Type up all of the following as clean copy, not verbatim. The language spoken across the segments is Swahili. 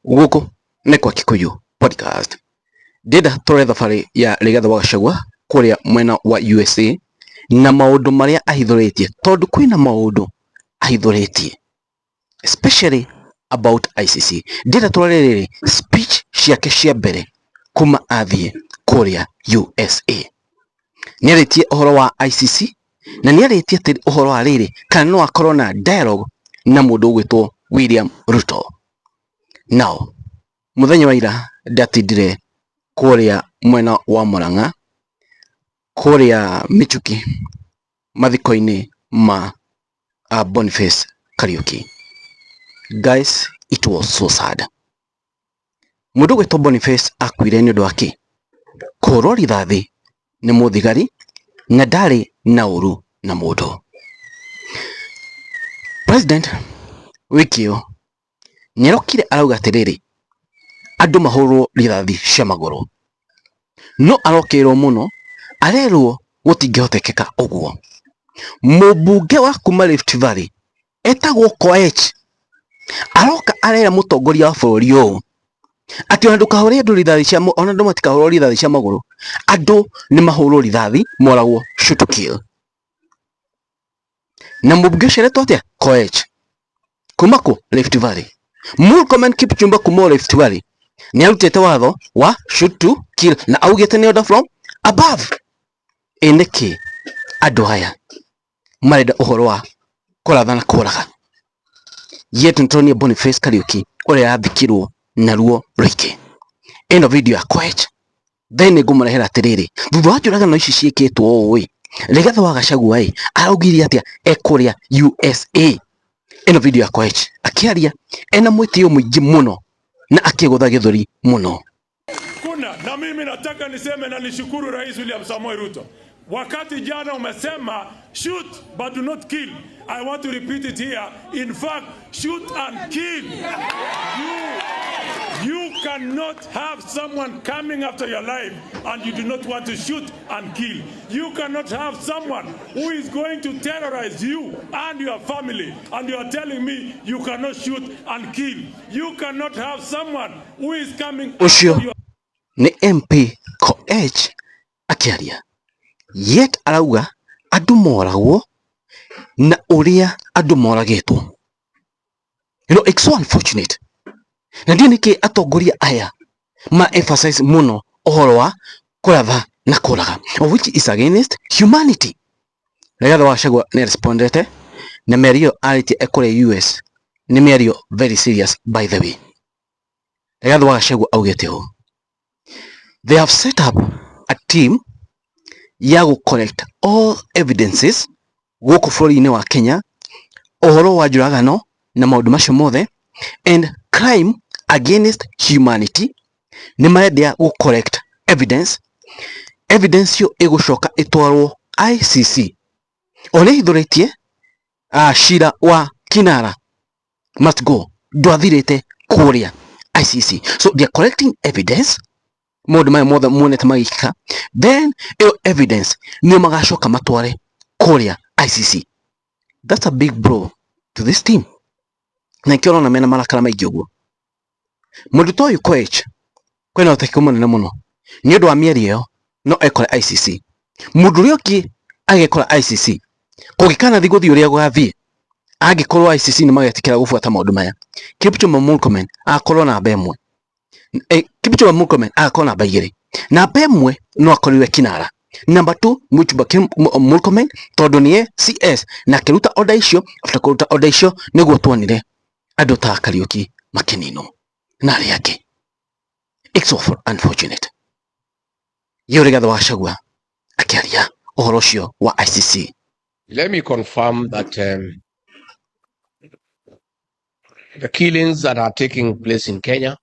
Guku nĩ kwa Kikuyu podcast. Ndĩrenda tũre thabarĩ ya Gachagua kũrĩa mwena wa USA na maũndũ marĩa ahithũrĩtie, tondũ kwĩna maũndũ ahithũrĩtie, especially about ICC. Ndĩrenda tũrore rĩrĩ speech ciake cia mbere kuma athiĩ kũrĩa USA. Nĩarĩtie ũhoro wa ICC na nĩarĩtie atĩ ũhoro wa rĩrĩ kana no akorwo na dialogue na mũndũ ũgwĩtwo William Ruto. Now, muthenya wa ira ndatindire kũrĩa mwena wa Murang'a kũrĩa Michuki mathiko-inĩ ma Boniface Kariuki. Guys, it was so sad. Mũndũ ũgwĩtwo Boniface akuire nĩ ũndũ wa kĩ? Kũhũrwo rithathi nĩ mũthigari na ndarĩ na ũru na mũndũ. President wiki ĩyo nĩarokire arauga atĩrĩrĩ andũ mahũrwo rithathi cia magũrũ, no arokĩrwo mũno, arerwo gũtingĩhotekeka ũguo. Mũmbunge wa kuma Rift Valley etagwo Koech aroka arera mũtongoria wa bũrũri ũũ atĩ ona ndũkahũre andũ rithathi cia ona andũ matikahũrwo rithathi cia magũrũ, andũ nĩ mahũrwo rithathi moragwo shoot to kill. Na mũmbunge ũcio aretwo atĩa? Koech kuma kũ? Rift Valley. Murkomen Kipchumba kuma Rift Valley nĩarutĩte watho wa shoot to kill na augĩte nĩ order from above. Nĩkĩ andũ aya marenda ũhoro wa kũratha na kũraga? Yet Antonio Boniface Kariuki ũrĩa athikirwo na ruo rũingĩ. Ĩno video ya Koech then ngũmũrehera atĩrĩrĩ, thutha wa njũragano ici ciĩkĩtwo ũĩ Rigathi wa Gachagua araugire atĩa ekũrĩa USA. Ĩno video ya Koech akĩaria ena mwĩtĩo mũingĩ mũno na akĩgũtha gĩthũri mũno. Kuna na mimi nataka niseme na nishukuru Rais William Samoei Ruto. Wakati jana umesema shoot but do not kill. I want to repeat it here. In fact, shoot and kill. You cannot have someone coming after your life and you do not want to shoot and kill. You cannot have someone who is going to terrorize you and your family and you are telling me you cannot shoot and kill. You cannot have someone who is coming after your... Ni MP Koech akiaria. Yet arauga andũ moragwo na ũrĩa andũ moragĩtwo. You know, it's so unfortunate. Na ndiyo nĩkĩ atongoria aya ma emphasize mũno ũhoro wa kũratha na kũraga, which is against humanity. Rigathi wa Gachagua nĩ respondete na mĩario arĩtie ekũrĩa US nĩ mĩario very serious by the way. Rigathi wa Gachagua augĩte ũũ: they have set up a team ya collect all evidences gũkũ bũrũri-inĩ wa Kenya ũhoro wa njũragano na maũndũ macio mothe and crime against humanity. Nĩ marenda collect evidence ĩyo ĩgũcoka ĩtwarwo ICC. Ona ithũrĩtie cira wa Kinara must go ndwathirĩte kũrĩa ICC. So they are collecting evidence maũndũ maya mothe muonete magĩka, then ĩyo evidence nĩyo magacoka matware kũrĩa ICC. That's a big blow to this team. Na ikĩona na mena marakara maingĩ ũguo. Mũndũ ta ũyũ Koech kwĩna ũtekeku mũnene mũno nĩ ũndũ wa mĩario ĩyo no ekore ICC. Mũndũ ũrĩa ũngĩ agekora ICC kũngĩkana thi gũthiĩ ũrĩa gũgathiĩ, angĩkorwo ICC nĩ magetĩkĩra gũbuata maũndũ maya, Kipchumba Murkomen akorwo namba ĩmwe, Kipchumba Murkomen agakorwo namba igĩrĩ, namba ĩmwe no akorirwe Kinara, number 2 Murkomen tondũ nĩye CS na akĩruta order icio. After kũruta order icio nĩguo tuonire andũ ta Kariuki makĩninwo na arĩa angĩ. It's so unfortunate. Yo Rigathi wa Gachagua akĩaria ũhoro ũcio wa ICC. Let me confirm that the killings that are taking place in Kenya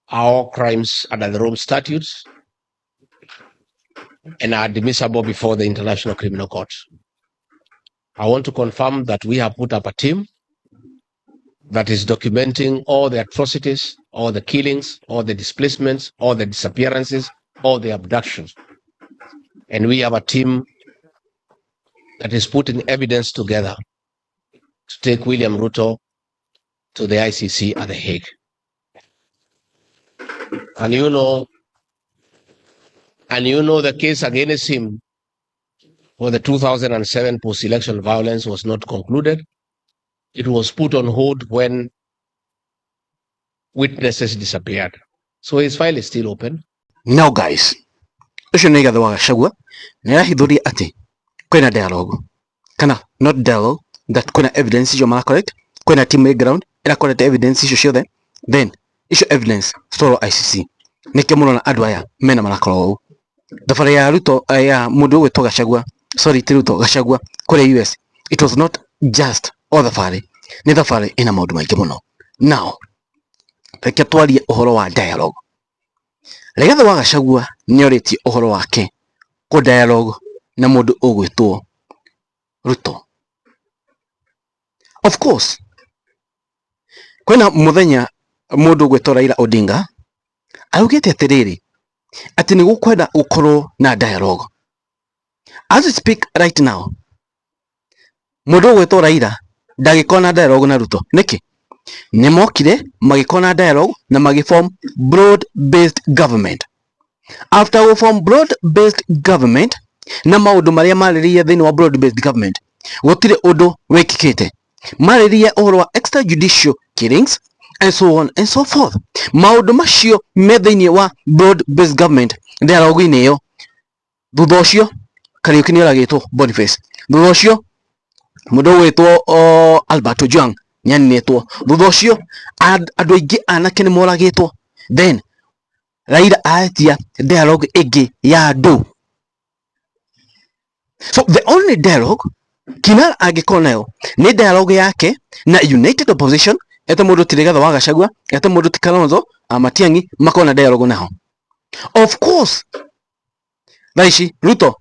are all crimes under the Rome Statutes and are admissible before the International Criminal Court. I want to confirm that we have put up a team that is documenting all the atrocities, all the killings, all the displacements, all the disappearances, all the abductions. And we have a team that is putting evidence together to take William Ruto to the ICC at The Hague. And you know the case against him for the 2007 post-election violence was not concluded. It was put on hold when witnesses disappeared. So his file is still open. Now guys, ucio nä gathe wa Gachagua nä arahithåria atä kwĩna dialogue kana not dialogue, that kwĩna evidence icio mara collect, kwĩna team ground ĩra collect evidence icio ciothe, then icio evidence citwarwo ICC. nĩkĩo mũrona andũ aya mena marakorwo ũũ. Thabarĩ ya Ruto ya mũndũ ũgwĩtwo Gachagua, sorry ti Ruto, Gachagua kũrĩa US, it was not just o thabarĩ, nĩ thabarĩ ĩna maũndũ maingĩ mũno. Now reke twarie ũhoro wa dialogue. Rigathi wa Gachagua nĩ orĩtie ũhoro wake kũ dialogue na mũndũ ũgwĩtwo Ruto. Of course kwĩna mũthenya mũndũ ũgwĩtwo Raila Odinga augĩte atĩrĩrĩ atĩ nĩ gũkwenda gũkorwo na dialogue. As we speak right now, mũndũ ũgwĩtwo Raila ndagĩkorwo na dialogue na Ruto. Nĩkĩ? Nĩ mokire magĩkorwo na dialogue na magĩform broad based government. After we form broad based government na maũndũ marĩa marĩrĩire thĩinĩ wa broad based government, gũtirĩ ũndũ wĩkĩkĩte. Marĩrĩire ũhoro wa extrajudicial killings and so on and so forth. Maũndũ macio me thĩinĩ wa broad based government dialogue-inĩ ĩyo. Thutha ũcio Kariuki nĩ oragĩtwo Boniface. Thutha ũcio mũndũ ũgwĩtwo Albert Ojwang nĩaninĩtwo. Thutha ũcio andũ aingĩ anake nĩ moragĩtwo. Then Raila atia dialogue ĩngĩ ya andũ. So the only dialogue Kinara angĩkorwo nayo nĩ dialogue yake na United Opposition, ete mũndũ ti Rigathi wa Gachagua, ete mũndũ ti Kalonzo Matiang'i, makona na dialogue nao. Of course thaici Ruto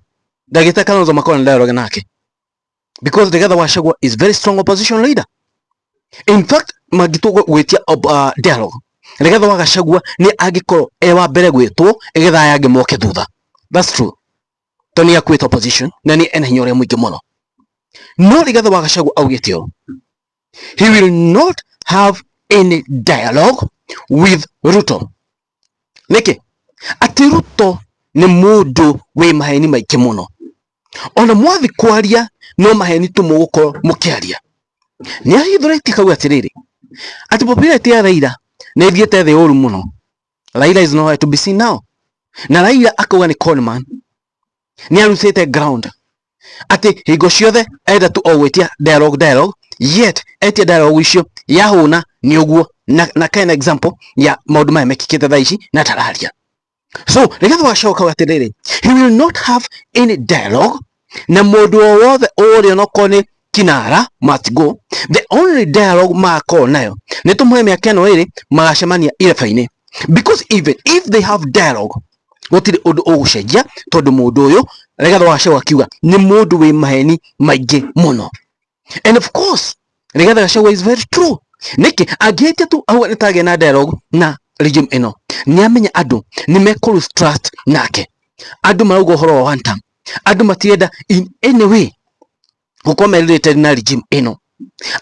ndagĩte Kalonzo makona na dialogue nake, because Rigathi wa Gachagua is very strong opposition leader. In fact magĩtwo gwĩtia dialogue, Rigathi wa Gachagua nĩ angĩkorwo wa mbere gwĩtwo ĩgetha yangĩ moke thutha. That's true. Tony akwĩta opposition na nĩ ena hinya ũrĩa mũingĩ mũno. No Rigathi wa Gachagua augĩte ũũ, he will not have any dialogue with Ruto. Nĩkĩ? Atĩ Ruto nĩ mũndũ wĩ maheni maingĩ mũno. Ona mwathi kwaria no maheni tu mũgũkorwo mũkĩaria. Nĩ ahithũrĩtie kauga atĩrĩrĩ atĩ popularity ya Raila nĩ ĩthiĩte thĩ ũru mũno. Raila is nowhere to be seen now. Na Raila akauga nĩ conman, nĩ arutĩte ground atĩ hingo ciothe enda tu o gwĩtia dialogue, yet etia dialogue icio yahũna nĩ ũguo na kind example ya maũndũ maya mekĩkĩte thaa ici na tararia. So Rigathi wa Gachagua akauga atĩrĩrĩ, he will not have any dialogue na mũndũ o wothe ũrĩa onokorwo nĩ Kinara must go. The only dialogue makorwo nayo nĩ tũmũhe mĩaka ĩno ĩrĩ magacemania ireba-inĩ, because even if they have dialogue gũtirĩ ũndũ ũgũcenjia, tondũ mũndũ ũyũ Rigathi wa Gachagua akiuga nĩ mũndũ wĩ maheni maingĩ mũno. And of course Rigathi wa Gachagua is very true. Nĩkĩ angĩhĩtia tu auga nĩtagĩa na dialogue na regime ĩno, nĩamenya andũ nĩ mekũlose trust nake. Andũ marauga ũhoro wa one term, andũ matienda in any way gũkorwo merelated na regime ĩno,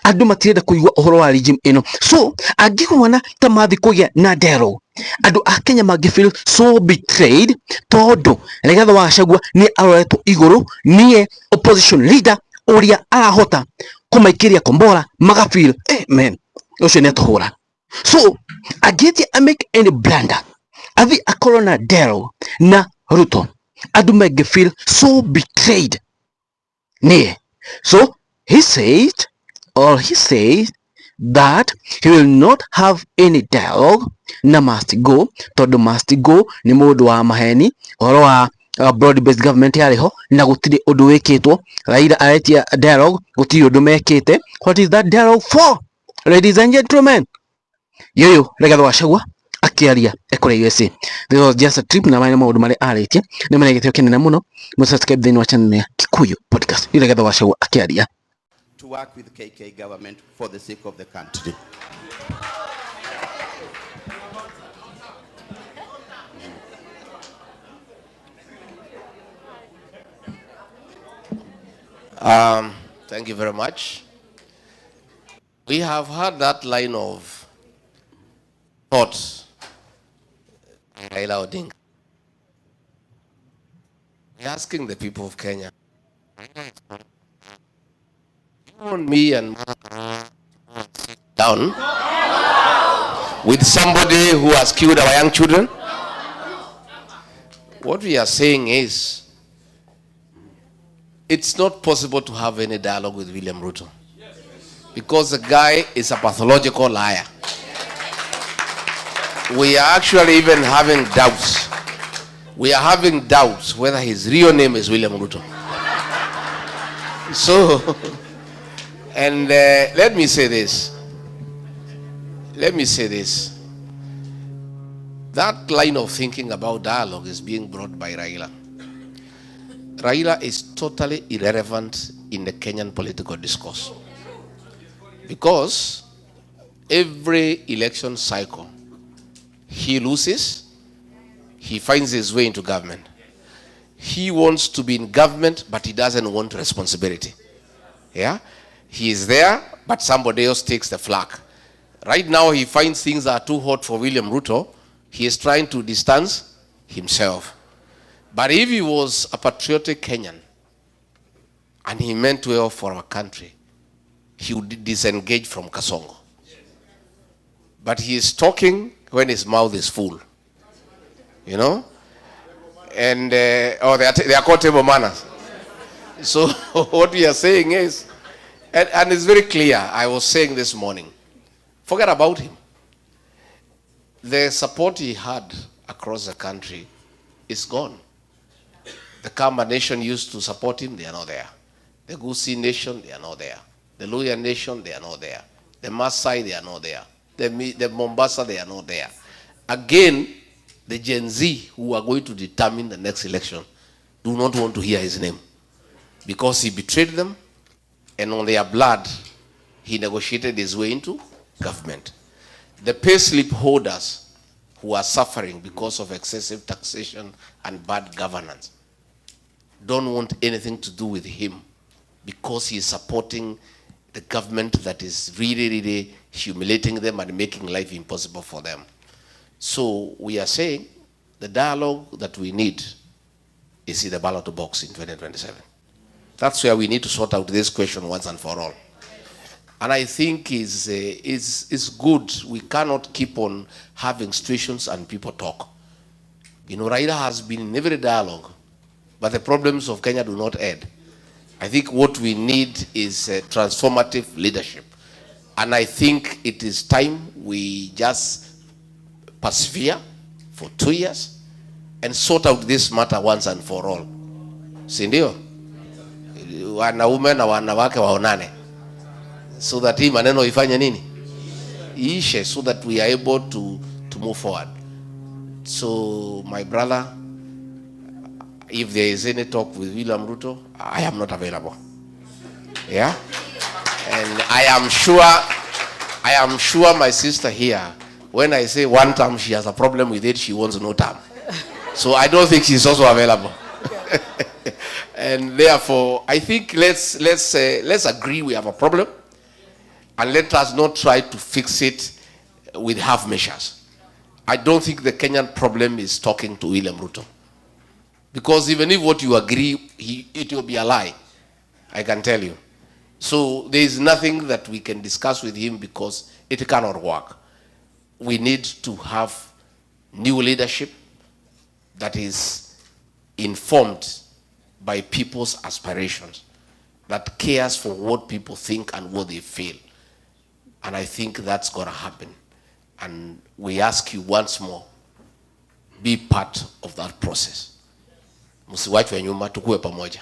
andũ matienda kũigua ũhoro wa regime ĩno. So angĩkwana ta mathi kũgĩa na dialogue, andũ a Kenya mangĩfeel so betrayed, tondũ Rigathi wa Gachagua nĩ aroretwo igũrũ, niye opposition leader ũrĩa arahota kũmaikĩria kombora, magafeel man ũcio nĩ atũhũra. So angĩhĩtia make any blunder, athi akorwo na dialogue na Ruto, andũ mangĩfeel so betrayed niye. So he said that he will not have any dialogue na must go, tondũ must go nĩ mũndũ wa maheni. Ũhoro wa broad based government yarĩho na gũtirĩ ũndũ wĩkĩtwo. Raila aretia dialogue, gũtirĩ ũndũ mekĩte. What is that dialogue for, ladies and gentlemen? Yoyo Rigathi wa Gachagua akĩaria ekũrĩa USA. This was just a trip na maũndũ marĩa arĩtie nĩ marĩa gĩtĩo kĩnene mũno. Mũsubscribe thĩinĩ wa channel ya Kikuyu Podcast. Rigathi wa Gachagua akĩaria. To work with KK government for the sake of the country. Thank you very much. We have had that line of thought, Raila Odinga. We're asking the people of Kenya, you want me and down with somebody who has killed our young children? What we are saying is, it's not possible to have any dialogue with William Ruto because the guy is a pathological liar. We are actually even having doubts. We are having doubts whether his real name is William Ruto. So, and let me say this. That line of thinking about dialogue is being brought by Raila. Raila is totally irrelevant in the Kenyan political discourse. Because every election cycle, he loses, he finds his way into government. He wants to be in government, but he doesn't want responsibility. Yeah? He is there, but somebody else takes the flak. Right now, he finds things are too hot for William Ruto. He is trying to distance himself. But if he was a patriotic Kenyan, and he meant well for our country, he would disengage from Kasongo. But he is talking when his mouth is full. You know? And, they are called table manners. So what we are saying is, and it's very clear, I was saying this morning, forget about him. The support he had across the country is gone. The Kamba nation used to support him, they are not there. The Gusii nation, they are not there. The Luhya nation, they are not there. The Maasai, they are not there. The Mombasa, they are not there. Again, the Gen Z who are going to determine the next election do not want to hear his name because he betrayed them, and on their blood, he negotiated his way into government. The payslip holders who are suffering because of excessive taxation and bad governance don't want anything to do with him because he is supporting the government that is really, really humiliating them and making life impossible for them. So we are saying the dialogue that we need is in the ballot box in 2027. That's where we need to sort out this question once and for all. And I think it's good. We cannot keep on having situations and people talk. You know, Raila has been in every dialogue, but the problems of Kenya do not end. I think what we need is transformative leadership. And I think it is time we just persevere for 2 years and sort out this matter once and for all. Si ndio? Wanaume na wanawake waonane. So that hii maneno ifanye nini? Iishe, so that we are able to move forward. So my brother, if there is any talk with William Ruto, I am not available. Yeah? And I am sure my sister here, when I say one term, she has a problem with it, she wants no term. So I don't think she's also available. And therefore, I think let's agree we have a problem, and let us not try to fix it with half measures. I don't think the Kenyan problem is talking to William Ruto. Because even if what you agree, it will be a lie. I can tell you. So there is nothing that we can discuss with him because it cannot work. We need to have new leadership that is informed by people's aspirations, that cares for what people think and what they feel. And I think that's going to happen. And we ask you once more, be part of that process. Msiwachwe nyuma, tukue pamoja.